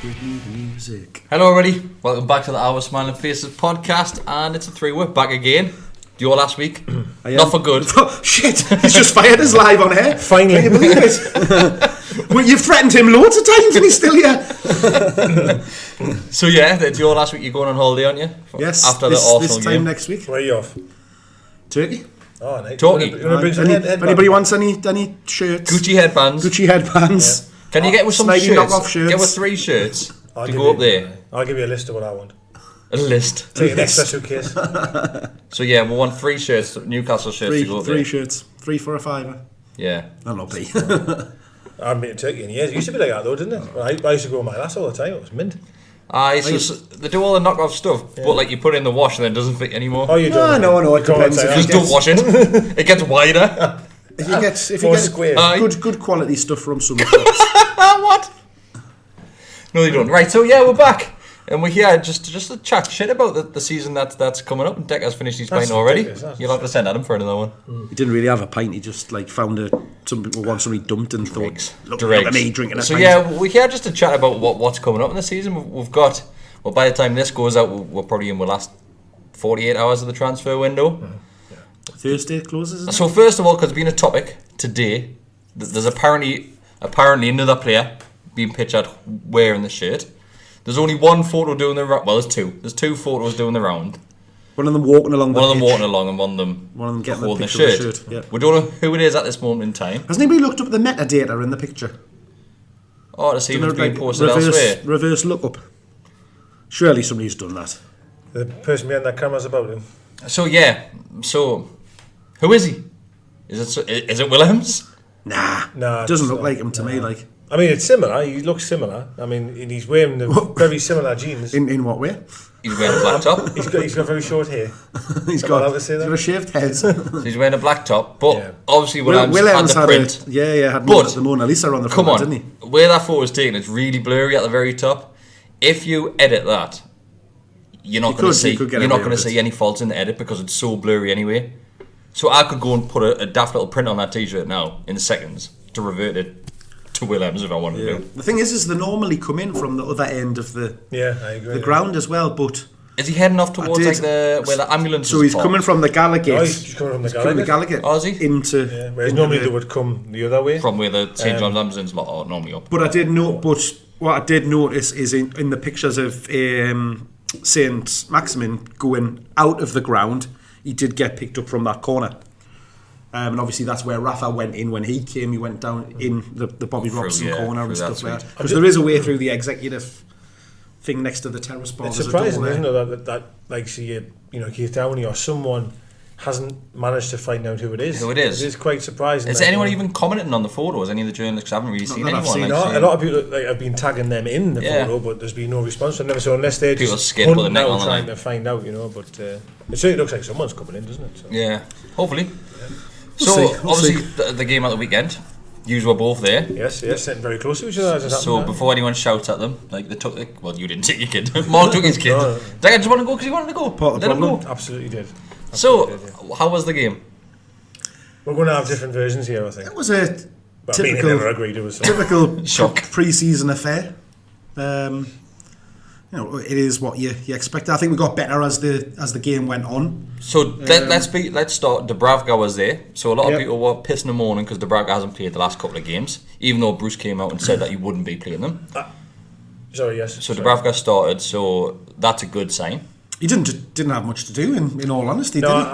Give me the music. Hello everybody, welcome back to the Our Smiling Faces podcast, and it's a three. We're back again. You all last week? Not for good. Oh, shit, he's just fired us live on air. Finally. Can you believe it? Well, you've threatened him loads of times and he's still here. So yeah, it's your last week. You're going on holiday, aren't you? Yes, After this, the Arsenal this time game. next week. Where are you off? Turkey. Oh, nice. Turkey. You wanna bring some If anybody wants any shirts, Gucci headbands. Gucci headbands. Can you get with some Snidey shirts? knockoff shirts. Get with 3 shirts I'll to give go you- up there. I'll give you a list of what I want. A list. Take an extra suitcase. So yeah, we want 3 shirts, Newcastle shirts to go up Three there. shirts. 3 for a £5. Yeah. I'll not be. I haven't been to Turkey in years. It used to be like that though, didn't it? Well, I used to go with my lass all the time. It was mint. They do all the knockoff stuff, but like you put it in the wash and then it doesn't fit anymore. Oh, you don't? No, it depends. Just don't wash it. It gets wider. If you get square. good quality stuff from some shops. What? No, they don't. Right, so yeah, we're back. And we're here just to chat shit about the season that's coming up. And Deka's finished his pint already. You'll have to send Adam for another one. He didn't really have a pint. He just like found some people want something dumped and thought, look at me drinking a So pint. yeah, we're here just to chat about what's coming up in the season. We've got, well, by the time this goes out, we're probably in the last 48 hours of the transfer window. Thursday closes. Isn't it? So first of all, because it's been a topic today, there's apparently another player being pictured wearing the shirt. There's only one photo doing the round. Well, there's 2. There's 2 photos doing the round. One of them walking along. One of them pitch. walking along and one of them getting holding the the picture shirt. of the shirt. Yeah. We don't know who it is at this moment in time. Has anybody looked up the metadata in the picture? Oh, to see if it's being posted reverse, elsewhere. Reverse look up. Surely somebody's done that. The person behind that camera's about him. So yeah, who is he? Is it Williams? Nah, Nah, doesn't it's look not. like him to me. Like I mean, it's similar. He looks similar. I mean, and he's wearing the very similar jeans. in what way? He's wearing a black top. He's got very short hair. He's Am I allowed to say that? got a shaved head. So he's wearing a black top, but Yeah. obviously Williams had the print. had But the Mona Lisa on the Come front, on, didn't he? where that photo is taken, it's really blurry at the very top. If you edit that, you're not going to see any faults in the edit because it's so blurry anyway. So I could go and put a daft little print on that t-shirt now in seconds to revert it to Williams if I wanted to. The thing is they normally come in from the other end of the I agree. ground as well, but. Is he heading off towards like where the ambulance So is he's parked? coming from the Gallagher. Oh, he's coming from the Gallagher. Oh, is he? Into. Yeah, whereas into normally the- they would come the other way. From where the St John's ambulance lot are normally up. But what I did notice is in the pictures of St Maximin going out of the ground, he did get picked up from that corner. And obviously that's where Rafa went in when he came. He went down in the Bobby Robson corner and stuff like that. Because there is a way through the executive thing next to the terrace bar. It's surprising, isn't it, that like see Keith Downey or someone hasn't managed to find out who it is. Who it is. It is quite surprising. Is anyone even commenting on the photos? Any of the journalists? I haven't really seen that I've anyone. seen. A lot of people have been tagging them in the Yeah. photo, but there's been no response from them. So unless they're People just scared to put the hunting neck out on the trying line. to find out, but it certainly looks like someone's coming in, doesn't it? So. Yeah, hopefully. We'll So see. obviously the game at the weekend, you were both there. Yes, sitting very close to each other. As it So happened, before anyone shouts at them, like they took, well, you didn't take your kid. Mark took his kid. No. Deka just wanted to go because he wanted to go. Part of the Let him problem. go. Absolutely did. So, Absolutely did, yeah. how was the game? We're going to have different versions here, I think. It was a But me and him never agreed it was. typical Shock. pre-season affair. It is what you expect. I think we got better as the game went on. So let's start. Dubravka was there. So a lot of Yep. people were pissing and moaning because Dubravka hasn't played the last couple of games, even though Bruce came out and said that he wouldn't be playing them. Sorry, yes. So sorry. Dubravka started. So that's a good sign. He didn't have much to do in all honesty. No, did he?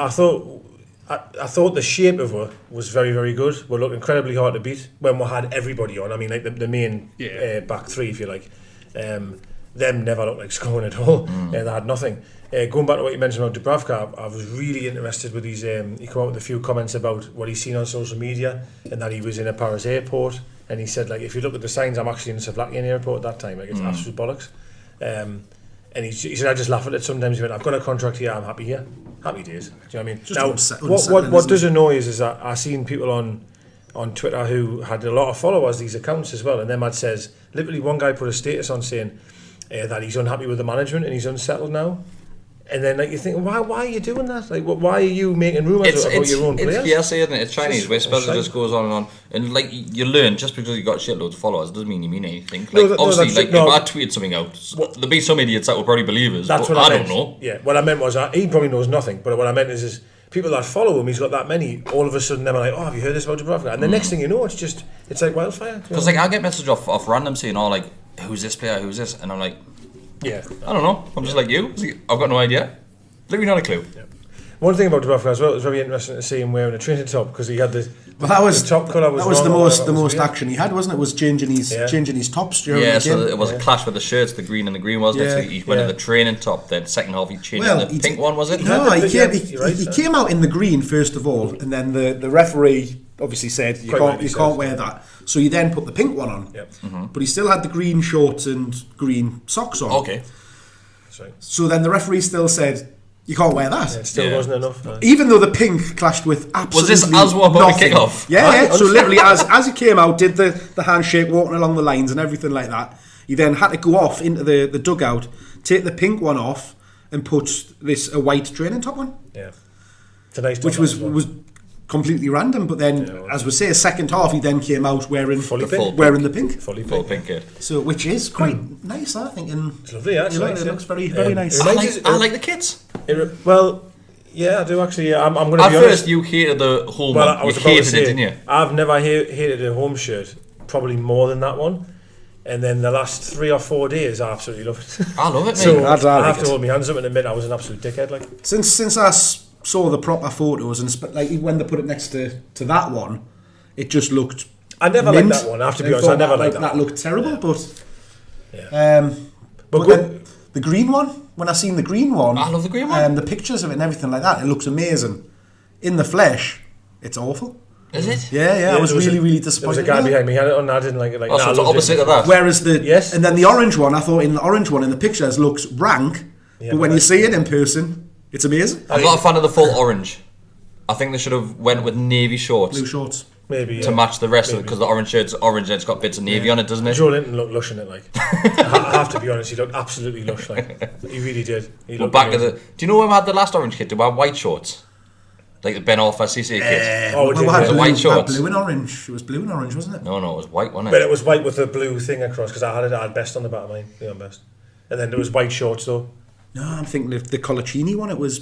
I thought the shape of it was very, very good. We looked incredibly hard to beat when we had everybody on. I mean, like the main back three, if you like. Them never looked like scoring at all. They had nothing. Going back to what you mentioned about Dubravka, I was really interested with his. He came out with a few comments about what he's seen on social media and that he was in a Paris airport. And he said, like, if you look at the signs, I'm actually in the Slovakian airport at that time. Like, it's absolute bollocks. And he said, I just laugh at it sometimes. He went, I've got a contract here, I'm happy here. Happy days. Do you know what I mean? Just Now, unsettling, what isn't does annoy is that I've seen people on Twitter who had a lot of followers, these accounts as well, and then says, literally one guy put a status on saying that he's unhappy with the management and he's unsettled now. And then like you think, why are you doing that? Like, why are you making rumours about your own players? It's hearsay, isn't it? It's Chinese whispers. It just goes on and on. And like you learn, just because you got shitloads of followers doesn't mean you mean anything. Like obviously, if I tweet something out, there'll be some idiots that will probably believe us. That's what I don't know. Yeah, what I meant was he probably knows nothing. But what I meant is people that follow him, he's got that many. All of a sudden, they're like, "Oh, have you heard this about Dubravka?" And the next thing you know, it's like wildfire. Because like I get messages off random saying, "Oh, like who's this player? Who's this?" And I'm like, "Yeah, I don't know. I'm just like you. I've got no idea." Literally not a clue. Yeah. One thing about Dubravka as well, it was very interesting to see him wearing a Trinity top because he had the top colour. That was the most action he had, wasn't it? Was changing his tops during the game. So it was a clash with the shirts, the green and the green, wasn't it? So he went to the training top. Then second half he changed the pink one, was it? No, he came out in the green first of all, and then the referee obviously said you can't wear that. So he then put the pink one on. Yep. But he still had the green shorts and green socks on. Okay. Right. So then the referee still said, you can't wear that. Yeah, it still wasn't enough. No. Even though the pink clashed with absolutely was this as well about the kick-off? Yeah. So literally as he came out, did the handshake, walking along the lines and everything like that. He then had to go off into the dugout, take the pink one off and put a white training top on. Yeah. It's a nice top, which was completely random, but then, as we say, second half he then came out wearing the pink. Full pink, yeah. So, which is quite nice, I think. And it's lovely, actually. It looks very, very nice. I like the kits. Well, yeah, I do actually. I'm going to be honest. At first, you hated the home one. You hated it, didn't you? I've never hated a home shirt, probably more than that one. And then the last 3 or 4 days, I absolutely love it. I love it, mate. So I have to hold my hands up and admit I was an absolute dickhead. Like since I saw the proper photos and like when they put it next to that one, it just looked. I never liked that one. I have to be honest. I never liked that. That looked terrible, but then the green one. When I seen the green one, I love the green one. The pictures of it and everything like that, it looks amazing. In the flesh, it's awful. Is it? Yeah. I was really disappointed. There was a guy behind me had it on. I didn't like it. Like, so it's opposite of that. Whereas and then the orange one, I thought in the orange one in the pictures looks rank, but when you see it in person, it's amazing. I'm not a fan of the full orange. I think they should have went with navy shorts. Blue shorts. Maybe to match the rest of it, because the orange shirt's orange and it's got bits of navy on it, doesn't it? Joe Linton looked lush in it, like. I have to be honest, he looked absolutely lush, like. He really did. Well, back to do you know when we had the last orange kit? Did we have white shorts? Like the Ben Arfa CC kit. We had white shorts. Blue and orange. It was blue and orange, wasn't it? No, it was white, wasn't it? But it was white with a blue thing across, because I had best on the back of mine, Leon Best. And then there was white shorts though. No, I'm thinking the Colaccini one. It was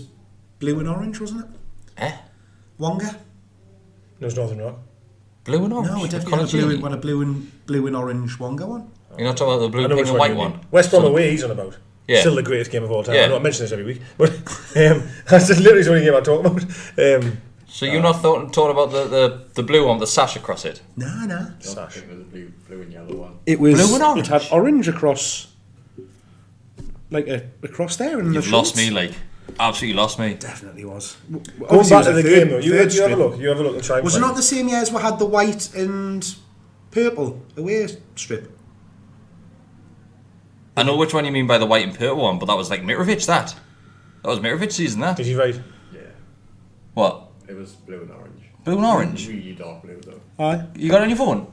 blue and orange, wasn't it? Wonga. It was Northern Rock. Blue and orange. No, we definitely had a blue and orange Wonga one. You're not talking about the blue, pink, and white one. West Brom away. He's on about. Yeah. Still the greatest game of all time. Yeah. I know I mention this every week, but that's literally the only game I talk about. So you're not talking about the blue one, the sash across it? No. Sash. It was the blue and yellow one. It was blue and orange. It had orange across, like across there. And you've lost me, like. Absolutely lost me. Definitely was. Going back to the game though, you have a look. You have a look and try. Was it not the same year as we had the white and purple away strip? I know which one you mean by the white and purple one, but that was like Mitrovic. That was Mitrovic season. That. Did you right? Yeah. What? It was blue and orange. Blue and orange. Really dark blue though. Aye. You got it on your phone?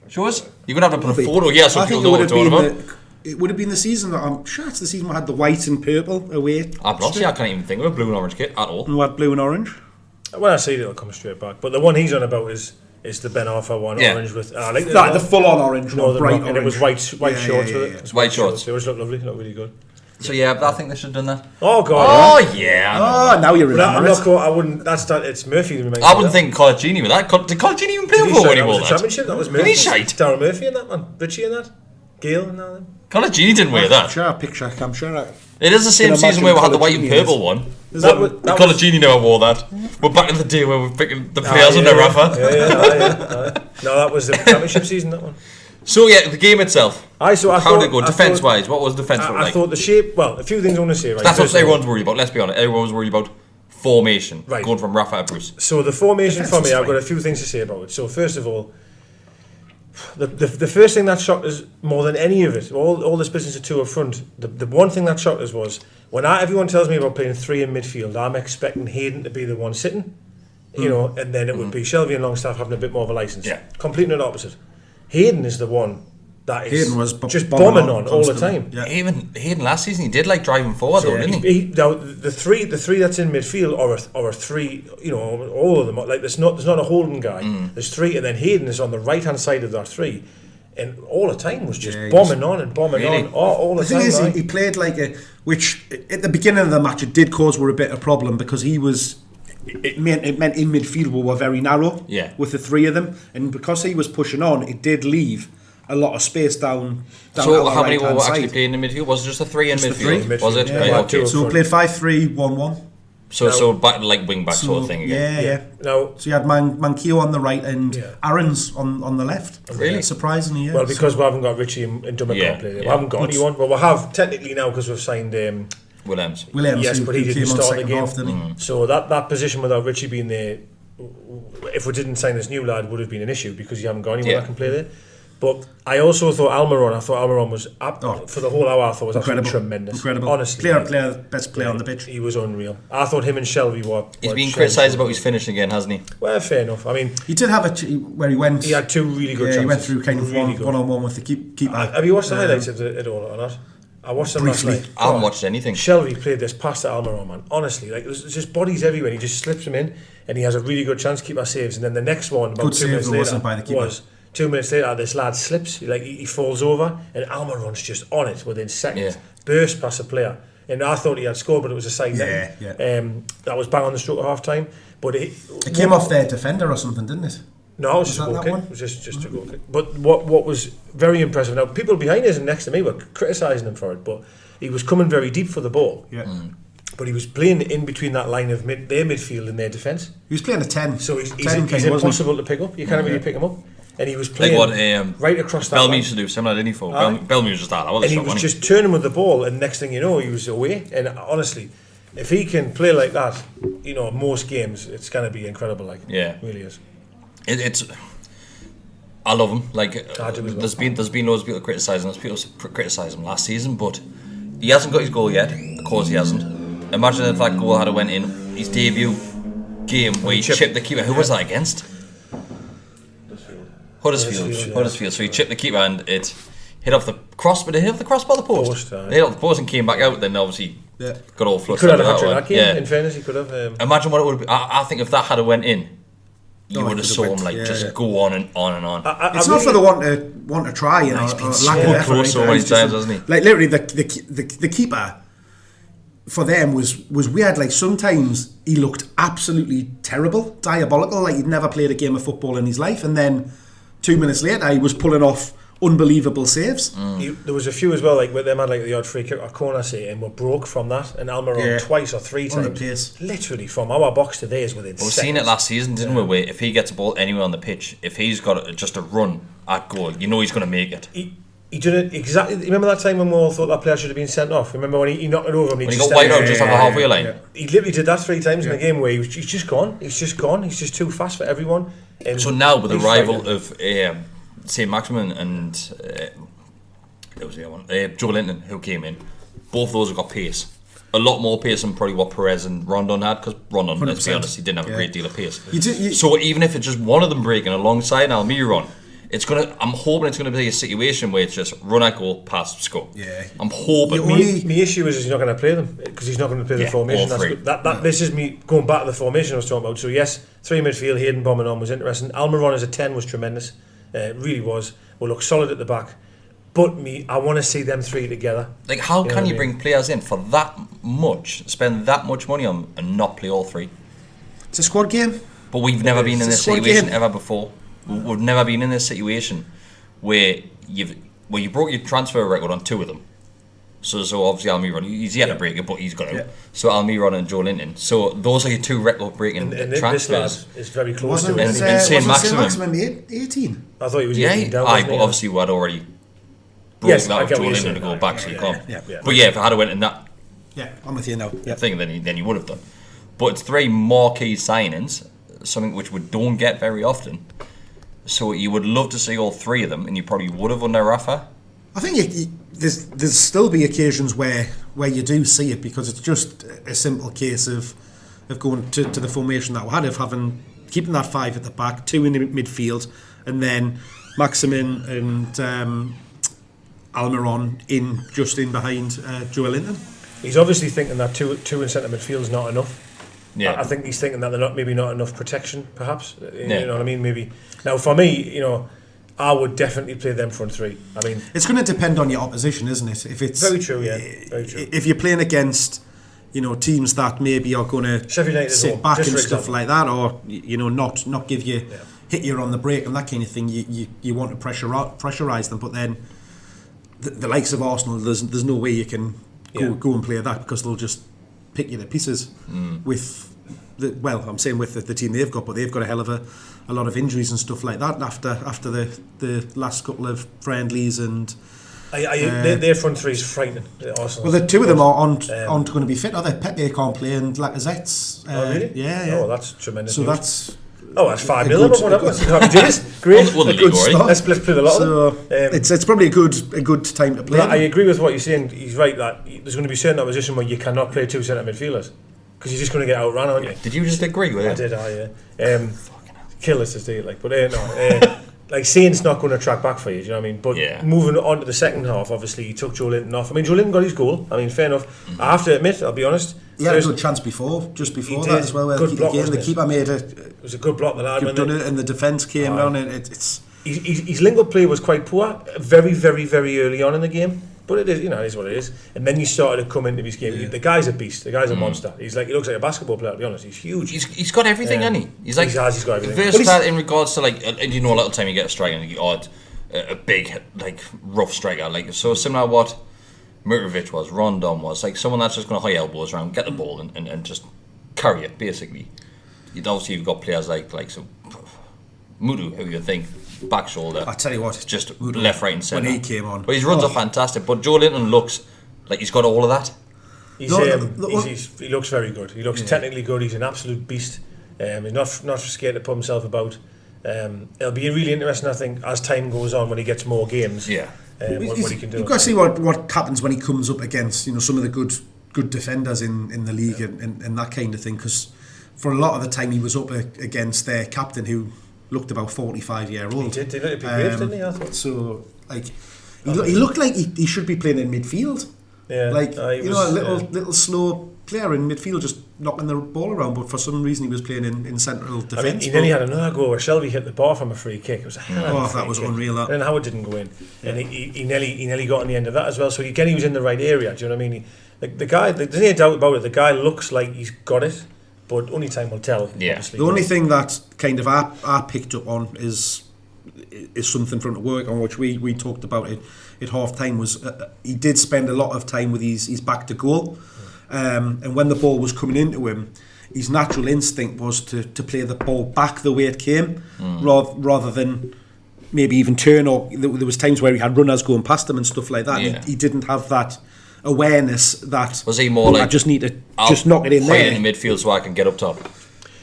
Show us. You're gonna have to put a photo. Yeah, so people know what we're talking about. It would have been the season that I'm sure it's the season we had the white and purple away. I've lost you. I can't even think of a blue and orange kit at all. And we had blue and orange. When I see it, it'll come straight back. But the one he's on about is the Ben Arfa one, orange with. I like the full-on orange, bright orange, and it was white shorts with it. It's white shorts. They always look lovely, look really good. So yeah, I think they should have done that. Oh god. Oh yeah. Oh, now you're remembering it. I wouldn't. It's Murphy. I wouldn't think Colaccini with that. Did Colaccini even play for when he wore that? Championship. That was Murphy. He's shite. Darryl Murphy in that man. Richie in that. Gale in that. Colaccini didn't wear that. I'm sure. It is the same season where we had the white and purple one. Colaccini never wore that. We're back in the day where we're picking the players under Rafa. Yeah. No, that was the championship season. That one. So yeah, the game itself. How did it go defence-wise? What was defence like? I thought the shape. Well, a few things I want to say. Right, that's what everyone's worried about. Let's be honest. Everyone's worried about formation. Right. Going from Rafa to Bruce. So the formation for me, I've got a few things to say about it. So first of all, the first thing that shocked us more than any of it, all this business of two up front, the one thing that shocked us was when everyone tells me about playing three in midfield, I'm expecting Hayden to be the one sitting, you know, and then it would be Shelby and Longstaff having a bit more of a licence. Yeah. Completely the opposite. Hayden is the one that is Hayden was just bombing on all the constantly. time. Yeah. Even Hayden last season, he did like driving forward though, didn't he? Now, the three that's in midfield are three, you know, all of them. Like there's not a holding guy. There's three, and then Hayden is on the right hand side of that three, and all the time was just bombing on and bombing on all the time. The thing is, he played like which at the beginning of the match it did cause a bit of problem because he was. It meant in midfield we were very narrow with the three of them, and because he was pushing on, it did leave a lot of space down so how many were actually playing in midfield? Was it just a three in midfield? Was it? Yeah, right, okay. So we played 5-3-1-1. So back like wing back sort of thing again. Yeah. Now, so you had Mankio on the right and Aaron's on the left. Really? Surprisingly, yeah. well, because we haven't got Richie and Dummer can't play there. We haven't got anyone. Well, we have technically now because we've signed Williams. Yes, but he didn't start the game. Half, didn't he? So that position without Richie being there, if we didn't sign this new lad, would have been an issue because you haven't got anyone that can play there. But I also thought Almiron was for the whole hour. I thought was absolutely tremendous. Incredible. Honestly, best player on the pitch. He was unreal. I thought him and Shelby were. He's been criticised about his finishing again, hasn't he? Well, fair enough. I mean, he did have where he went. He had two really good chances. He went through kind of one-on-one with the keeper. Have you watched the highlights of it all or not? I watched them briefly. last night. I haven't watched anything. Shelby played this past to Almiron, man. Honestly, like there's just bodies everywhere. He just slips them in, and he has a really good chance. Keeper saves, and then the next one about 2 minutes later by the keeper. 2 minutes later, this lad slips. He falls over, and Almiron's just on it within seconds. Burst past a player, and I thought he had scored, but it was a side net. That was bang on the stroke of half time. But it came off their defender or something, didn't it? No, it was just a goal kick. It was just a goal kick. But what was very impressive, now people behind us and next to me were criticising him for it, but he was coming very deep for the ball. Yeah. But he was playing in between that line of their midfield and their defence. He was playing a 10. So he's impossible to pick up. You can't really pick him up. And he was playing right across that Bellamy line. used to do similar, didn't he? Bellamy was just that. And he was just turning with the ball, and next thing you know, he was away. And honestly, if he can play like that, you know, most games, it's going to be incredible. Like, it really is. It's. I love him. Like, I do as well. there's been loads of people criticising. There's people criticising him last season, but he hasn't got his goal yet. Of course, he hasn't. Imagine if that goal had went in his debut game where he chipped the keeper. Who was that against? Huddersfield. So he chipped the keeper and it hit off the cross, but it hit off the crossbar, the post. It hit off the post and came back out. Then obviously got all flustered. He could have had that game. In fairness, he could have. Imagine what it would be. I think if that had went in, you would have saw him just go on and on and on. It's not for the want to try, you know. He's been so close so many times, hasn't he? Like literally, the keeper for them was weird. Like sometimes he looked absolutely terrible, diabolical. Like he'd never played a game of football in his life, and then 2 minutes later he was pulling off unbelievable saves. There was a few as well, like where they had like the odd free kick or corner say, and were broke from that. And Almiron twice or three times, literally from our box to theirs within seconds. We've seen it last season, didn't we? Where if he gets a ball anywhere on the pitch, if he's got just a run at goal, you know he's going to make it. He did it exactly. Remember that time when we all thought that player should have been sent off? Remember when he knocked it over him? When he got wiped out just on the halfway line. He literally did that 3 times in the game where he's just gone. He's just gone. He's just too fast for everyone. So now with the arrival of St Maximin and there was the other one, Joe Linton, who came in, both of those have got pace. A lot more pace than probably what Perez and Rondon had, because Rondon, let's be honest, he didn't have a great deal of pace. So even if it's just one of them breaking alongside Almiron, I'm hoping it's going to be a situation where it's just run at goal, pass, score. I'm hoping. My issue is he's not going to play them because he's not going to play the formation. That's good. This is me going back to the formation I was talking about. So yes, 3 midfield, Hayden bombing on was interesting. Almiron as a 10 was tremendous. It really was. We'll look solid at the back. But I want to see them 3 together. Like, how can you bring players in for that much, spend that much money on, and not play all 3? It's a squad game. But we've never been in this situation ever before. We've never been in this situation where you broke your transfer record on 2 of them. So obviously Almiron, he's yet to break it, but he's got it. So Almiron and Joe Linton. So those are your 2 record-breaking transfers. This lad is very close to it. And St Maximin 18. I thought he was 18 down. But obviously we had already broke that with Joe Linton to go back, so you can't. But if I had went in that I'm with you now. thing, then you would have done. But it's 3 marquee signings, something which we don't get very often. So you would love to see all 3 of them, and you probably would have under Rafa. I think there's still be occasions where you do see it, because it's just a simple case of going to the formation that we had, of keeping that 5 at the back, 2 in the midfield, and then Maximin and Almiron just in behind Joe Linton. He's obviously thinking that two in centre midfield is not enough. Yeah. I think he's thinking that they're maybe not enough protection, perhaps. You know what I mean? Maybe. Now, for me, I would definitely play them front three. I mean, it's going to depend on your opposition, isn't it? If it's very true, yeah. Very true. If you're playing against, teams that maybe are going to sit back and stuff like that, or not give you hit you on the break and that kind of thing, you want to pressurise them. But then the likes of Arsenal, there's no way you can go and play that, because they'll just pick you to pieces with the team they've got, but they've got a hell of a lot of injuries and stuff like that after the last couple of friendlies, and their front three is frightening. Arsenal. Well, the two of them aren't going to be fit, are they? Pepe can't play, and Lacazette's really? yeah. Oh, that's tremendous. So that's 5-0. That's happy days. Great. A good start. Let's play the lot of them. It's probably a good time to play. I agree with what you're saying. He's right that there's going to be certain opposition where you cannot play two centre midfielders, because you're just going to get outrun, aren't you? Did you just agree with it? I did. Kill us to stay like Saint's not going to track back for you. Do you know what I mean? But moving on to the second half, obviously he took Joe Linton off. I mean, Joe Linton got his goal. I mean, fair enough. I have to admit, I'll be honest. He had a good chance before that as well. Where the keeper made it. It was a good block. The lad done it, and the defence came down. And it's his link-up play was quite poor, very, very, very early on in the game. But it is, it is what it is. And then you started to come into his game. Yeah. The guy's a beast. The guy's a monster. He looks like a basketball player, to be honest. He's huge. He's got everything, hasn't he? He's got everything. Versatile in regards to, like, a lot of time you get a striker and you odd a big, like, rough striker. Like, so similar to what Mitrovic was, Rondon was, like someone that's just going to high elbows around, get the ball and just carry it, basically. You've got players like Mudu, who you think back shoulder. I tell you what, just left, right, and centre. When he came on, but his runs are fantastic. But Joe Linton looks like he's got all of that. He looks very good. He looks technically good. He's an absolute beast. He's not scared to put himself about. It'll be really interesting, I think, as time goes on when he gets more games. Yeah, what he can do. You've got to see what happens when he comes up against some of the good defenders in the league and that kind of thing. Because for a lot of the time he was up against their captain, who looked about 45-year-old. He did look a bit brave, didn't he? I thought. So, like, he looked like he should be playing in midfield. Yeah, like a little slow player in midfield, just knocking the ball around. But for some reason, he was playing in central defence. I mean, he nearly had another goal where Shelby hit the bar from a free kick. It was a hell of a free that was kick. unreal. That. And Howard didn't go in, and he nearly got on the end of that as well. So again, he was in the right area. Do you know what I mean? The guy, there's no doubt about it. The guy looks like he's got it. But only time will tell. Yeah. Obviously. The only thing that kind of I picked up on is something from the work on which we talked about it at half time was he did spend a lot of time with his back to goal, and when the ball was coming into him, his natural instinct was to play the ball back the way it came, rather than maybe even turn. Or there was times where he had runners going past him and stuff like that. Yeah. He didn't have that awareness that was he more like I just need to just knock it in there in the midfield so I can get up top.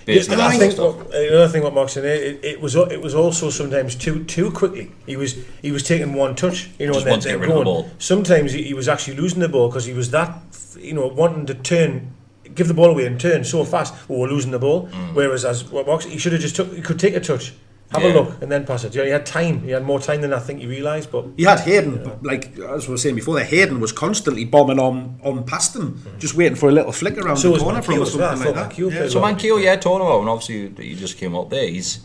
I think another thing what Mark's saying, it was also sometimes too quickly. He was taking one touch, and then rid of the ball. Sometimes he was actually losing the ball because he was that wanting to give the ball away and turn so fast. We're losing the ball. Whereas as what Mark, he should have he could take a touch. Have a look and then pass it. He had time. He had more time than I think he realised. But he had Hayden, but like as we were saying before, Hayden was constantly bombing on past him, just waiting for a little flick around the corner from or something like that. So Manquillo, talking about, and obviously he just came up there. He's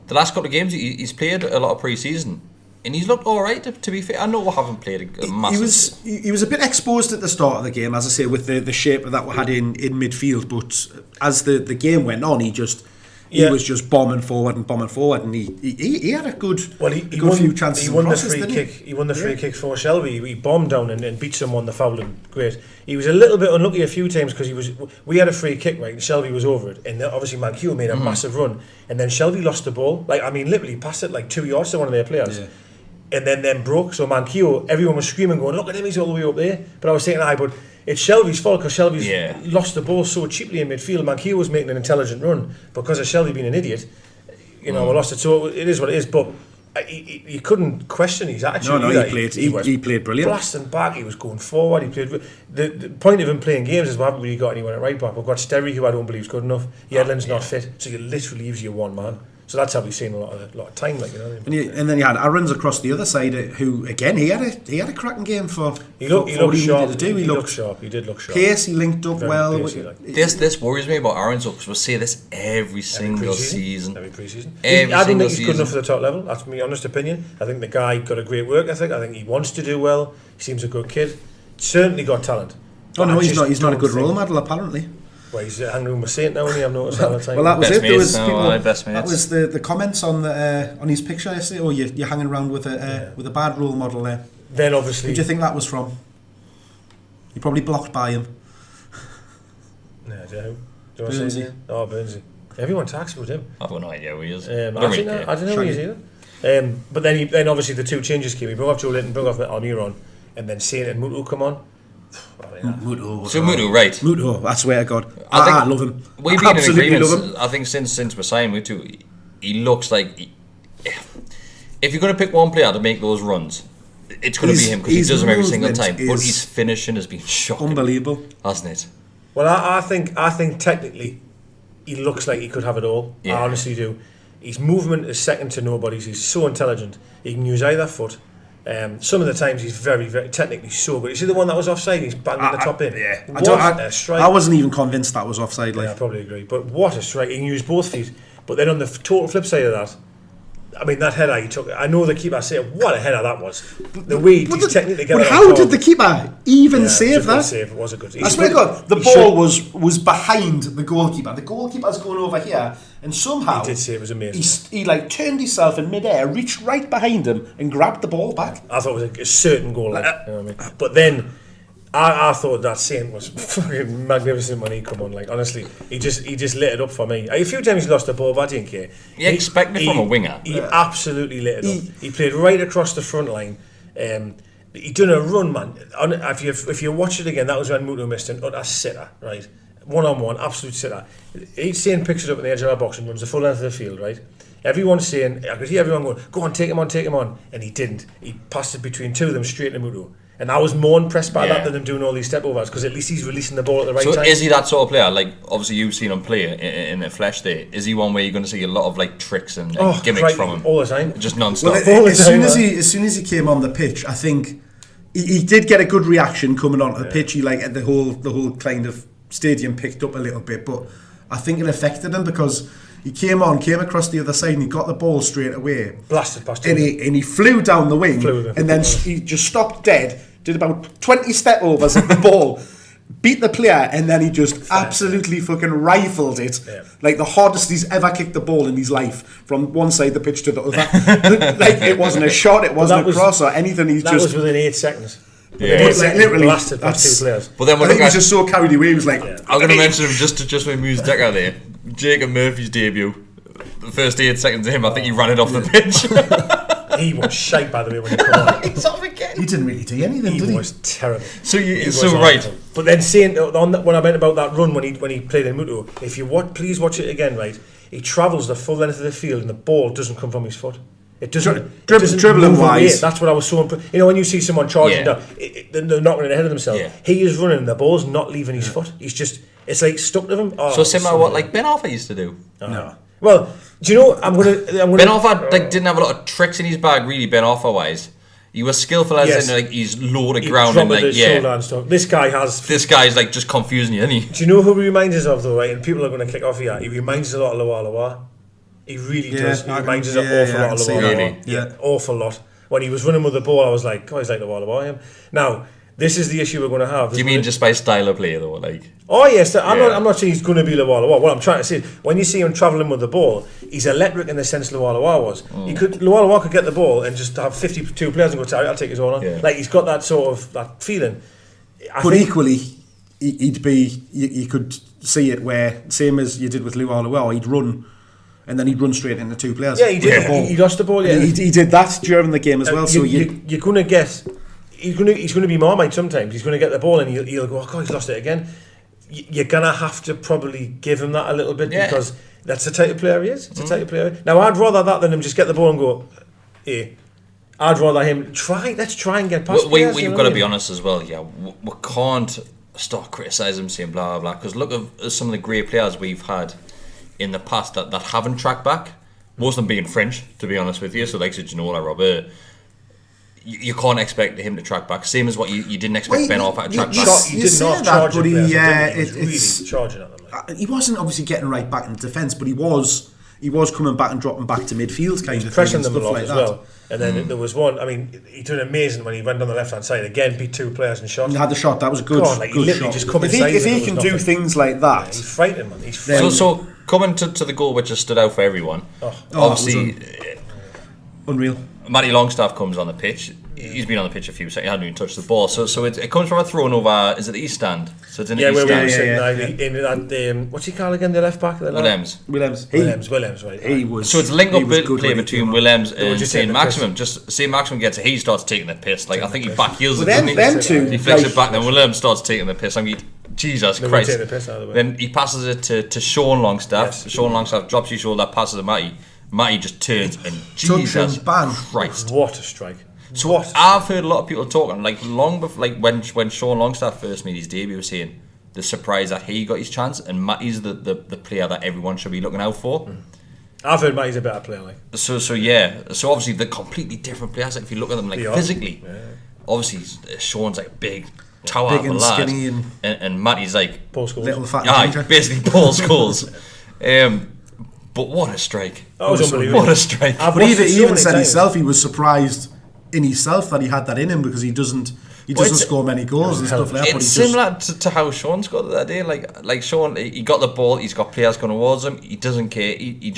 the last couple of games he's played a lot of pre-season, and he's looked all right. To be fair, I know we haven't played a massive. He was a bit exposed at the start of the game, as I say, with the shape that we had in midfield. But as the game went on, he was just bombing forward, and he had a good few chances. He won the free kick. He won the free kick for Shelby. He bombed down and beat someone the foul, and great. He was a little bit unlucky a few times because we had a free kick, right, and Shelby was over it, and then obviously Manquillo made a massive run, and then Shelby lost the ball. Like, I mean, literally passed it like 2 yards to one of their players. Yeah. And then broke. So Manquillo, everyone was screaming, going, "Look at him, he's all the way up there." But I was thinking, but it's Shelby's fault because Shelby's lost the ball so cheaply in midfield. Manquillo was making an intelligent run because of Shelby being an idiot. We lost it. So it is what it is. But you couldn't question his attitude. No, he played brilliant. Blasting back, he was going forward. He played. The point of him playing games is we haven't really got anyone at right back. We've got Sterry, who I don't believe is good enough. Yedlin's not fit, so it literally leaves you one man. So that's how we've seen a lot of time, like, you know what I mean? And then you had Aaron's across the other side, who again he had a cracking game for. He looked sharp. He looked sharp. He did look sharp. Pace, he linked up well. Pacey, like. This worries me about Aaron's because we'll say this every single season. Every pre-season. I don't think he's good enough for the top level. That's my honest opinion. I think the guy got a great work ethic. I think he wants to do well. He seems a good kid. Certainly got talent. Oh no, he's not. He's not a good role model apparently. Well, he's hanging with Saint now, and I've noticed all the time. Well, that was best it. There was mates, people. Best that was the comments on the on his picture yesterday. Oh, you're hanging around with a bad role model there. Then obviously, who do you think that was from? You're probably blocked by him. No, do you want to say him? Oh, Burnsy. Everyone talks about him. I've got no idea who he is. I don't know who he is either. But then obviously the two changes came. He brought off Joe Linton, brought off Almiron, and then Saint and Mutu come on. Mutu, right? Mutu, I swear to God, I love him. We've been in agreement. I think since we're signing Mutu, he looks like if you're going to pick one player to make those runs, it's going to be him because he does them every single time. But his finishing has been shocking, unbelievable, hasn't it? Well, I think technically he looks like he could have it all. Yeah. I honestly do. His movement is second to nobody's. He's so intelligent. He can use either foot. Some of the times he's very, very technically so good. You see the one that was offside? He's banging the top in. Yeah, a strike. I wasn't even convinced that was offside. Like, yeah, I probably agree. But what a strike! He can use both feet. But then on the total flip side of that, I mean, that header he took. I know the keeper said, "What a header that was!" The way he's technically getting. But how did the keeper even save that? Save. It was a good. I swear to God, the ball was behind the goalkeeper. The goalkeeper's going over here, and somehow he did say it was amazing. He like turned himself in midair, reached right behind him, and grabbed the ball back. I thought it was a certain goal, you know what I mean? But then I thought that Saint was fucking magnificent when he come on. Like, honestly, he just lit it up for me. A few times he lost the ball, but I didn't care. You expect it from a winger. He absolutely lit it up. He played right across the front line. He done a run, man. If you watch it again, that was when Mutu missed an utter sitter, right? One-on-one, absolute sitter. Each Saint picks it up in the edge of our box and runs the full length of the field, right? Everyone's saying, I could hear everyone going, go on, take him on. And he didn't. He passed it between two of them straight to Mutu. And I was more impressed by that than him doing all these step overs, because at least he's releasing the ball at the right time. So is he that sort of player? Like, obviously you've seen him play in the flesh there. Is he one where you're going to see a lot of like tricks and gimmicks from him? All the time. Just non-stop. Well, as soon as he came on the pitch, I think he did get a good reaction coming onto the pitch. He like the whole kind of stadium picked up a little bit, but I think it affected him because he came across the other side and he got the ball straight away. Blasted past him. And he flew down the wing and then he just stopped dead, did about 20 step overs at the ball, beat the player, and then he just absolutely fucking rifled it. Yeah. Like the hardest he's ever kicked the ball in his life, from one side of the pitch to the other. Like, it wasn't a shot, it wasn't a cross or anything. That was within 8 seconds. Yeah. Literally blasted past 2 players. But then I think he was just so carried away. He was like, I'm going to mention him just when we use Deka there. Jacob Murphy's debut, the first 8 seconds of him, I think he ran it off the pitch. He was shite, by the way, when he came on. He's off again. He didn't really do anything, did he? He was terrible. Right. But then saying when I meant about that run when he played in Mutu, if you please watch it again, right? He travels the full length of the field and the ball doesn't come from his foot. It doesn't dribbling wise. That's what I was so impressed. You know, when you see someone charging down, they're knocking it ahead of themselves. Yeah. He is running, the ball's not leaving his foot. He's just, it's like stuck to him. So similar to what like Ben Arthur used to do. No. Well, do you know? I'm gonna. Ben Arthur didn't have a lot of tricks in his bag, really. Ben Arthur wise, he was skillful as in like he's low to ground and like and stuff. This guy's like just confusing you, isn't he? Do you know who he reminds us of though? Right, and people are going to kick off here. He reminds us a lot of Loa. He really does. He reminds us an awful lot of Loa. Yeah, awful lot. When he was running with the ball, I was like, oh, he's like Loa him. Now, this is the issue we're going to have. Do you mean just by style of play though? Like, oh yes, I'm not saying he's going to be Loa. What I'm trying to say is, when you see him travelling with the ball, he's electric in the sense Loa was. Loa could get the ball and just have 52 players and go, I'll take his all on. Yeah. Like, he's got that sort of that feeling. But equally, he'd be. You could see it where, same as you did with Loa, he'd run. And then he'd run straight into 2 players. Yeah, he did. He lost the ball. Yeah, he did that during the game as well. So you're going to get. He's going to be Marmite sometimes. He's going to get the ball and he'll go, oh God, he's lost it again. You're going to have to probably give him that a little bit because that's the type of player he is. It's a type of player. Now, I'd rather that than him just get the ball and go, hey. I'd rather him let's try and get past players. We've got to be honest as well. Yeah, we can't start criticising him, saying blah, blah, blah. Because look at some of the great players we've had in the past that haven't tracked back. most of them being French, to be honest with you. So like Ginola, Robert, you can't expect him to track back. Same as what you didn't expect Ben Arfa to track back. He did not charge it, but he was really charging at them. Like. He wasn't obviously getting right back in defence, but he was coming back and dropping back to midfield kind of thing. Pressing them a lot like as that. well. And then there was one, I mean, he did amazing when he went on the left-hand side again, beat 2 players and shot. He had the shot, that was a good, like, good he literally shot. just come if inside he can do things like that... Yeah, he's frightening, man. He's frightening. So coming to the goal which has stood out for everyone, obviously... Unreal. Matty Longstaff comes on the pitch. He's been on the pitch a few seconds. He hadn't even touched the ball. So it comes from a thrown over. Is it the East Stand? So it's in the East Stand. In what's he called again? The left back. Williams, right? He was. So it's a link up play between Williams and St Maximum. Just St Maximum gets it. He starts taking the piss. Like I think he back heels it. Them two. He flicks it back. Then Williams starts taking the piss. I mean, Jesus Christ. Then he passes it to Sean Longstaff. Yes. Sean Longstaff drops his shoulder, passes to Matty. Matty just turns and Jesus Christ. What a strike. So I've heard a lot of people talking, like long before, like when Sean Longstaff first made his debut, was saying the surprise that he got his chance, and Matty's the player that everyone should be looking out for. I've heard Matty's a better player, like. So obviously they're completely different players. Like if you look at them, like physically, obviously Sean's like big tower big of a and lad, skinny and Matty's like Paul Scholes. Little fat basically Paul Scholes. But what a strike! That was unbelievable. What a strike! But he even said himself he was surprised in himself that he had that in him, because he doesn't score many goals and stuff like that. It's similar to how Sean scored that day. Like Sean, he got the ball, he's got players going towards him, he doesn't care. He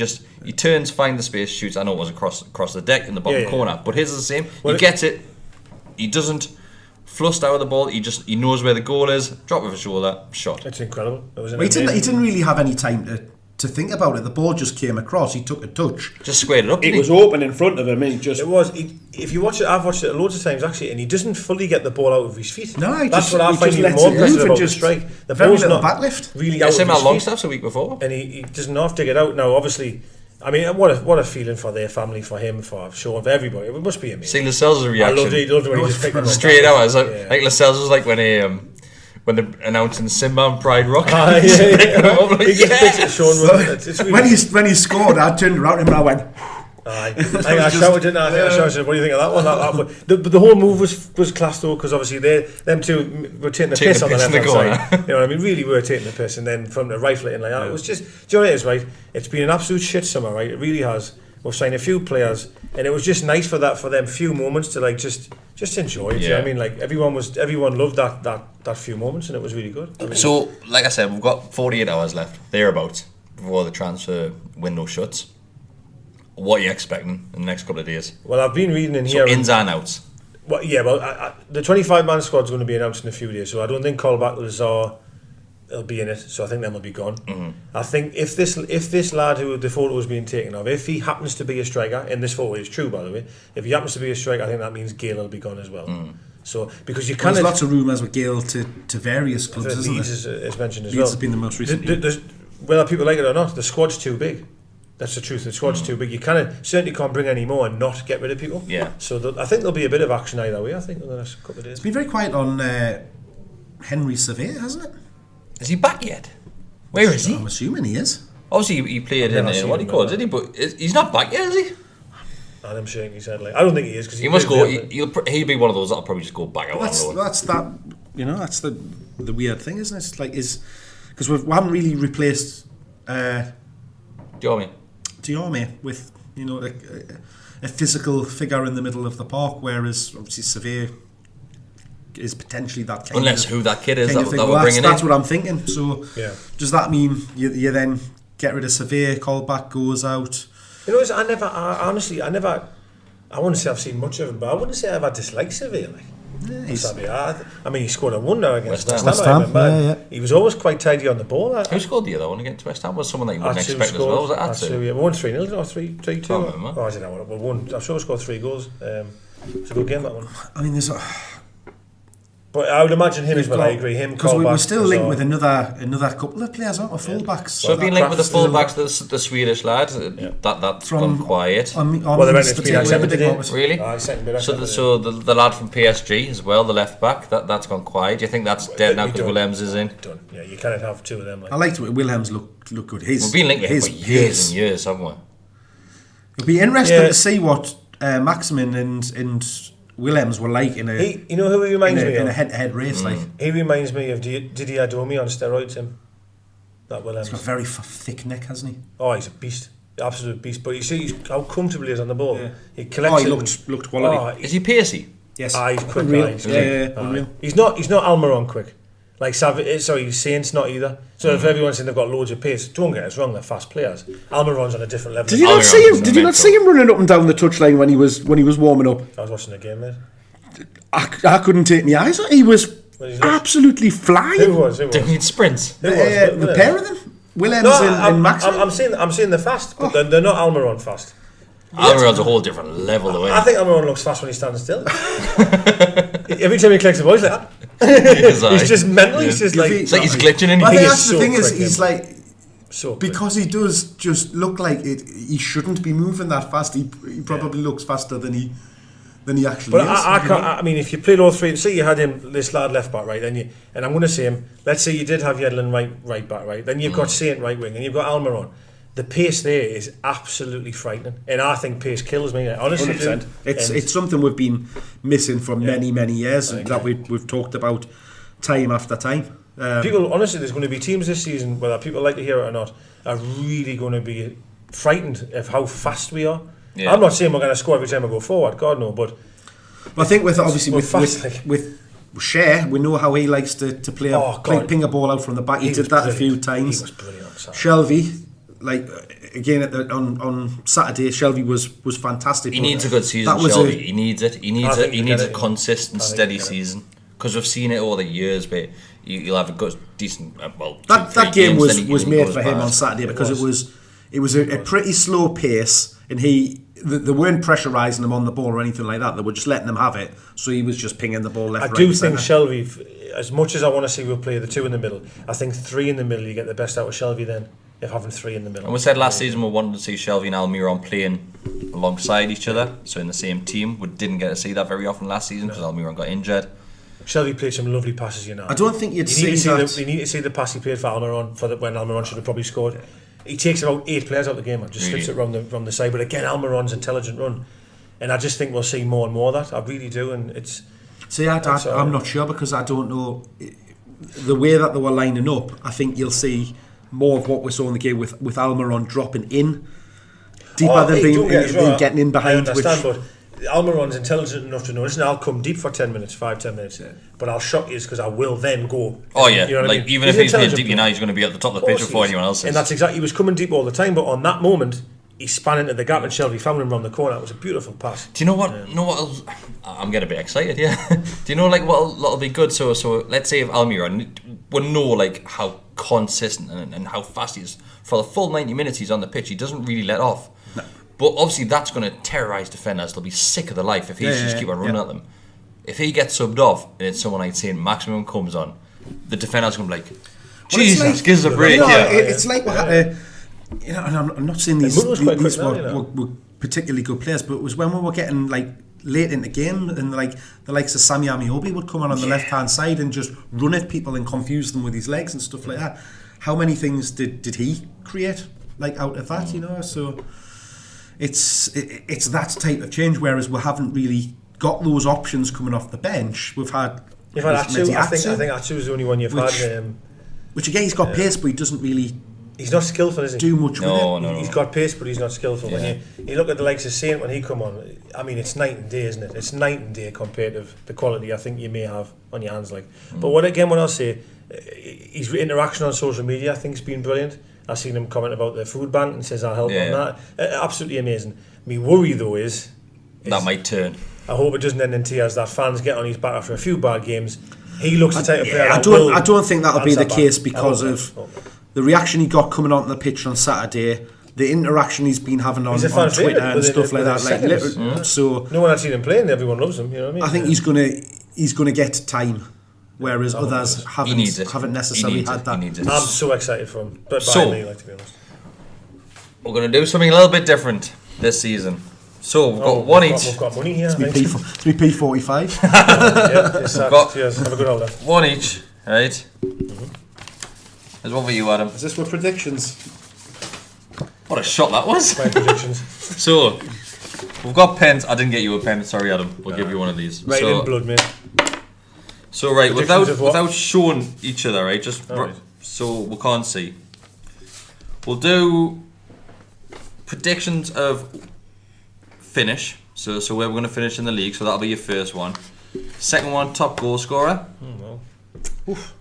turns, finds the space, shoots. I know it was across the deck in the bottom corner, but his is the same. He gets it. He doesn't fluster out of the ball. He knows where the goal is. Drop of a shoulder, shot. It's incredible. He didn't really have any time to think about it. The ball just came across. He took a touch, just squared it up. It was open in front of him. It was. If you watch it, I've watched it loads of times actually, and he doesn't fully get the ball out of his feet. No, that's what I find even more impressive about the strike. The ball's not backlift. Really out of his feet. Longstaff's a week before, and he doesn't have to get out now. Obviously, I mean, what a feeling for their family, for him, for Sean, for everybody. It must be amazing. See Lascelles' reaction. I loved it when he just picked it up straight out. Like Lascelles was like when they're announcing Simba and Pride Rock. He just picks it, Sean. When he scored, I turned around him and I went. I shouted, didn't I? I shouted, what do you think of that one? But the whole move was class though, because obviously them two were taking the piss on the left hand side. You know what I mean? Really were taking the piss, and then from the rifle it in like that, it was just. Do you know what it is, right? It's been an absolute shit summer, right? It really has. We've signed a few players, and it was just nice for them few moments to like just enjoy it. Yeah. You know what I mean? Like everyone loved that few moments, and it was really good. I mean, so, like I said, we've got 48 hours left, thereabouts, before the transfer window shuts. What are you expecting in the next couple of days? Well, I've been reading in here. Ins and outs. Well, yeah. Well, the 25-man squad is going to be announced in a few days, so I don't think Colback Lazar will be in it. So I think them will be gone. Mm-hmm. I think if this lad who the photo was being taken of, if he happens to be a striker, and this photo is true by the way, if he happens to be a striker, I think that means Gale will be gone as well. Mm. So because you can't. There's lots of rumours with Gale to various clubs. Leeds is mentioned as Leeds well. has been the most recent. Whether people like it or not, the squad's too big. That's the truth. The squad's too big. You certainly can't bring any more and not get rid of people. Yeah. So I think there'll be a bit of action either way. I think in the next couple of days. It's been very quiet on Henry Surveyor, hasn't it? Is he back yet? Where is he? I'm assuming he is. Obviously, he played in what he called, did he? But he's not back yet, is he? I'm shaking his head. Like I don't think he is because he must go. He'll be one of those that'll probably just go back out. That's the weird thing, isn't it? It's like because we haven't really replaced Diorme with a physical figure in the middle of the park, whereas obviously Surveyor is potentially that kind unless of that kid is that we're bringing in. That's what I'm thinking. So does that mean you then get rid of Surveyor, Colback goes out? You know, I wouldn't say I've seen much of him, but I wouldn't say I've ever disliked Surveyor. Like. Yeah, I mean, he scored a wonder against West Ham. Yeah. He was always quite tidy on the ball. Who scored the other one against West Ham? Was someone that you wouldn't expect as well? Was it Atsu? Yeah, we won 3-0 or 3-2. I don't know. We won. I'm sure we scored 3 goals. It's a good game, that one. I mean, but I would imagine him as well. I agree. Him because we're still linked with another couple of players, aren't we? Fullbacks. So I've been linked with the fullbacks, the Swedish lad. That's gone quiet. Well, they went to really? So the lad from PSG as well, the left back. That's gone quiet. Do you think that's dead now because Williams is in? Done. Yeah, you cannot have two of them. I liked Williams look good. We've been linked with him for years and years, haven't we? It'll be interesting to see what Maximin and Willems were like in a. You know who he reminds me of? In a head-to-head race, like. He reminds me of Didier Domi on steroids. Him. That Willems. He's got a very thick neck, hasn't he? Oh, he's a beast. Absolute beast. But you see how comfortable he is on the ball. Yeah. He collects. He looked quality. Is he pacey? Yes. He's quick. Unreal. He's not Almiron quick. Like Saint's not either. So if everyone's saying they've got loads of pace, don't get us wrong, they're fast players. Almiron's on a different level. Did you not see him? Did you not see him running up and down the touchline when he was warming up? I was watching the game, mate. I couldn't take my eyes off. He was absolutely flying. Who was? Doing sprints. The pair of them, Willems and Maximin. I'm saying they're fast, but they're not Almiron fast. Almiron's a whole different level though. I think Almiron looks fast when he stands still. Every time he collects the ball, he's like he's just mental. He's just like it's like he's glitching in. I think that's the thing is he's like so because he does just look like it. He shouldn't be moving that fast. He probably looks faster than he actually is. But I can't. I mean, if you played all three, say you had him this lad left back, right? And I'm going to say him. Let's say you did have Yedlin right back, right? Then you've got Saint right wing, and you've got Almiron. The pace there is absolutely frightening, and I think pace kills me. Honestly, 100%. It's something we've been missing for many years, and that we've talked about time after time. People, honestly, there's going to be teams this season, whether people like to hear it or not, are really going to be frightened of how fast we are. Yeah. I'm not saying we're going to score every time we go forward, God no, but I think with Cher, we know how he likes to play ping a ball out from the back. He did that a few times. He was brilliant on Saturday. Shelby. Like again on Saturday, Shelby was fantastic. He needs a good season. Shelby. He needs it. He needs a consistent, steady season. Because we've seen it over the years, but you'll have a good, decent. That game was made for him on Saturday because it was a pretty slow pace, and they weren't pressurising him on the ball or anything like that. They were just letting him have it. So he was just pinging the ball left. I do think Shelby, as much as I want to see we'll play the two in the middle, I think three in the middle you get the best out of Shelby then. If having three in the middle. And we said last season we wanted to see Shelby and Almiron playing alongside each other, so in the same team. We didn't get to see that very often last season because Almiron got injured. Shelby played some lovely passes, you know. I don't think you need to see the pass he played for Almiron when Almiron should have probably scored. He takes about 8 players out of the game and just slips it round the side. But again, Almiron's intelligent run, and I just think we'll see more and more of that. I really do, and it's. See, I'm not sure because I don't know the way that they were lining up. I think you'll see more of what we saw in the game with Almiron dropping in deeper than getting in behind. I understand, but Almiron's intelligent enough to know, listen, I'll come deep for 10 minutes, 5-10 minutes, but I'll shock you because I will then go. Oh yeah, you know like I mean? Even if he's playing deep, he's going to be at the top of the pitch before anyone else is. And that's exactly, he was coming deep all the time, but on that moment, he span into the gap and Shelby found him around the corner. It was a beautiful pass. Do you know what? I'm getting a bit excited. Yeah. Do you know like what'll be good? So let's say if Almiron, we know like how consistent and how fast he is for the full 90 minutes he's on the pitch. He doesn't really let off. No. But obviously that's going to terrorise defenders. They'll be sick of the life if he's just keep on running at them. If he gets subbed off and it's someone like St Maximin comes on, the defender's going to be like, Jesus, give us a break. It's like what and I'm not saying these were particularly good players, but it was when we were getting like late in the game and like the likes of Sammy Amiobi would come on the left hand side and just run at people and confuse them with his legs and stuff like that. How many things did he create like out of that, you know? So it's that type of change, whereas we haven't really got those options coming off the bench. You've had Atsu. I think Atsu is the only one you've had. Which again, he's got pace, but he doesn't really. He's not skillful, is he? Do much with it. No. He's got pace, but he's not skillful. Yeah. When you look at the likes of Saint when he come on, I mean, it's night and day, isn't it? It's night and day compared to the quality I think you may have on your hands. But what I'll say, his interaction on social media, I think, has been brilliant. I've seen him comment about the food bank and says I'll help on that. Absolutely amazing. My worry though is that might turn. I hope it doesn't end in tears. That fans get on his back after a few bad games. He looks the type of player. I don't think that'll be the case because of the reaction he got coming onto the pitch on Saturday, the interaction he's been having on Twitter and stuff like that. So no one had seen him playing. Everyone loves him. You know what I mean? I think he's gonna get time, whereas others haven't necessarily had that. I'm so excited for him. But to be honest, we're gonna do something a little bit different this season. So we've got one each. We've got money here. It's me P45. Cheers. Have a good holiday. One each, right? There's one for you, Adam. Is this for predictions? What a shot that was. My predictions. So, we've got pens. I didn't get you a pen. Sorry, Adam. We'll give you one of these. Right so, in blood, mate. So, right, Predictions of what? without showing each other, right? Just Alright. so we can't see. We'll do predictions of finish. So where we're going to finish in the league. So that'll be your first one. Second one, top goal scorer. Well. Oof.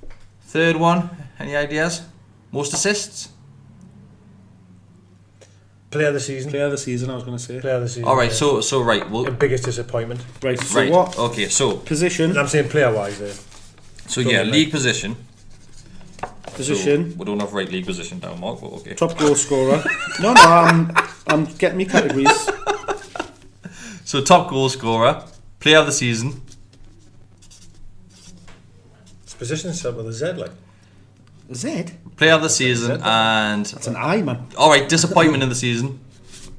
Third one, any ideas? Most assists? Player of the season. Player of the season, I was going to say. Player of the season. All right, yeah. so right, The well, biggest disappointment. Right, so right, what okay, so position? I'm saying player-wise there. so yeah, league position. Position. So we don't have right league position down, Mark, but okay. Top goal scorer. No, I'm getting me categories. So top goal scorer, player of the season. It's position set with a Z, like. Z? Player of the season and It's an I, man. all right, disappointment in the season.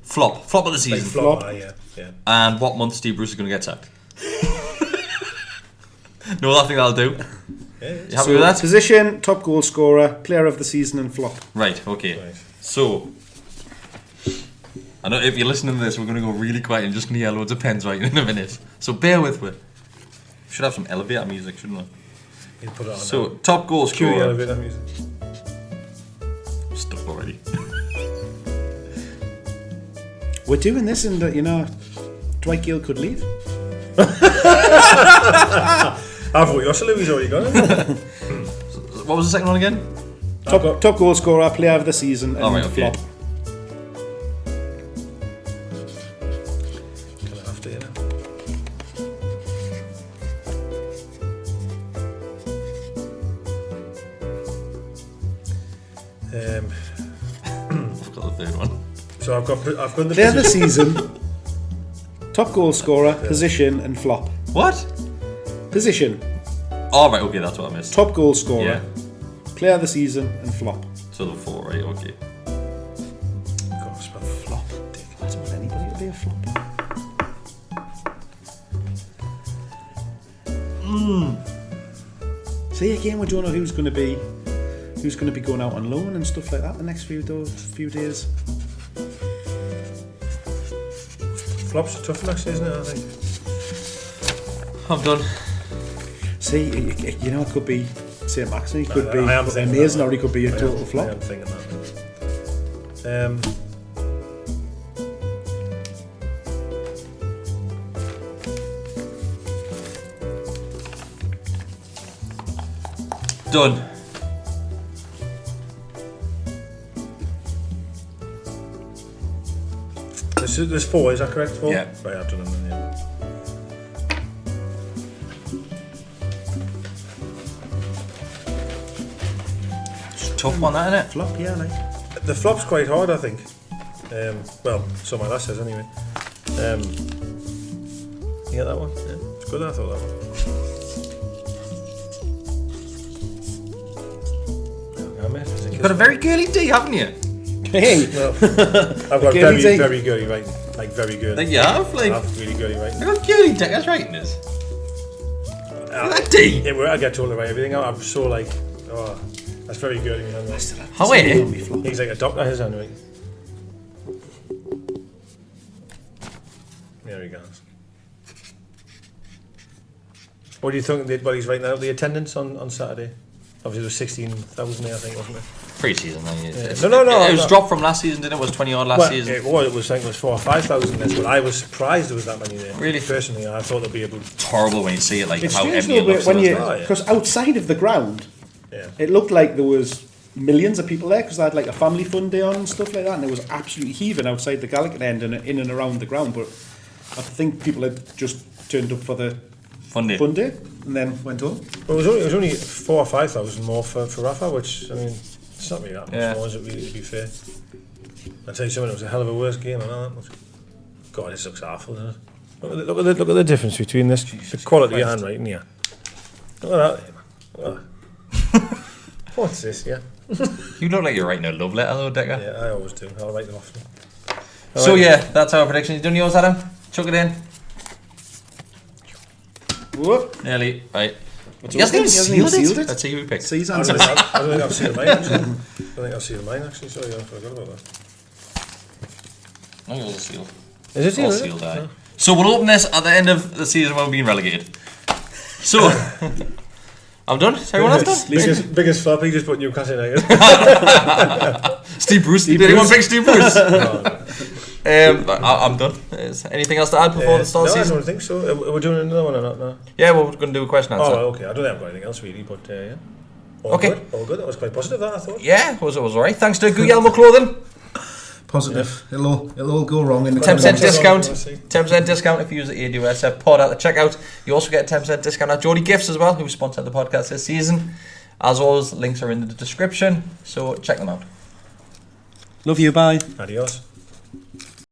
Flop of the Like season. flop. Flop. Yeah. And what month Steve Bruce is going to get sacked? No, I think that'll do. You happy with that? Position, top goal scorer, player of the season, and flop. Right, okay. Right. So, I know if you're listening to this, we're going to go really quiet and just going to hear loads of pens right in a minute. So bear with me. Should have some elevator music, shouldn't we? You put it on. So, top goal Cue the scorer. elevator music. Stuck already. We're doing this, and Dwight Gill could leave. I've got Yosselu, he's already got it. What was the second one again? Top goal scorer, player of the season, and Alright, okay. flop. Gonna have to, you know. I've got the third one. So I've got the Player of the position. season, top goal scorer, position, and flop. What? Position, Oh, right, okay, that's what I missed. top goal scorer, Yeah. player of the season, and flop. So the four, right, okay. God, spell flop. Dick. I don't want anybody to be a flop. See, again, we don't know who's going to be going out on loan and stuff like that the next few days. Flops are tough next, isn't it? I think. I'm done. See, it could be St Maximin, he could be I am thinking amazing, that. or he could be a total I flop. am thinking that. Done. There's four, is that correct? Four? Yeah. Right, I've done them then, yeah. It's a tough one, that, isn't it? Flop, yeah, like. The flop's quite hard, I think. Well, so my last says anyway. You get that one? Yeah, it's good. I thought that one. Yeah, mate, it's You've got a very girly D, haven't you? Hey, well, I've got Girly very, D. very girly writing. Like very girly. Like you have, like. I have really girly writing. You've got girly dick, that's right, it is. That D. Yeah, I get told to write everything out. I'm so like, oh, that's very girly. Man. How are you? He's like a doctor, his anyway. There he goes. What do you think? What he's writing out the attendance on Saturday? Obviously, there was 16,000 there, I think, wasn't it? Pre-season, then. Yeah. No. It was dropped from last season, didn't it? It was 20 odd last season. It was, I think it was 4,000 or 5,000 this, but I was surprised there was that many there. Really? Personally, I thought there'd be able. It's horrible when you see it, like It's how strange empty it though, looks. when and you, stuff. yeah. because outside of the ground, Yeah. it looked like there was millions of people there because they had like a family fun day on and stuff like that, and it was absolutely heaving outside the Gallican end and in and around the ground. But I think people had just turned up for the Fun day. fun day and then went home. Well, it was only 4,000 or 5,000 more for Rafa, which I mean, it's not really that much Yeah. more, is it? Really, to be fair. I tell you something, it was a hell of a worse game. I know that much. God, this looks awful, doesn't it? Look at the difference between this, the quality of handwriting here. Look at that, there, man. Look at that. What's this? Yeah. You look like you're writing a love letter, though, Decker. Yeah, I always do. I'll write them often. So yeah, that's our prediction. You done yours, Adam? Chuck it in. Whoop. Nearly. Right. What's He hasn't even He hasn't even sealed sealed it. it. Let's see who we picked. See his I answers. don't think I've seen mine, actually. I don't think I've seen mine, actually. Sorry, I forgot about that. I think it was a sealed. Is it All sealed? sealed, aye. So we'll open this at the end of the season when we're being relegated. So, I'm done. Is everyone else done? Biggest flop, he just put Newcastle United. Steve Bruce. Did anyone pick Steve Bruce? I'm done. Is anything else to add before the start of the season? I don't think so. Are we doing another one or not? No. Yeah, we're going to do a question answer. Oh, okay. I don't think I've got anything else really, but yeah. All good. That was quite positive, that, I thought. Yeah, it was alright. Thanks to Guillermo Clothing. Positive. Yeah. It'll all go wrong in the 10% discount. 10% discount if you use the ADUSF pod at the checkout. You also get a 10% discount at GEORDIE Gifts as well, who sponsored the podcast this season. As always, links are in the description, so check them out. Love you, bye. Adios.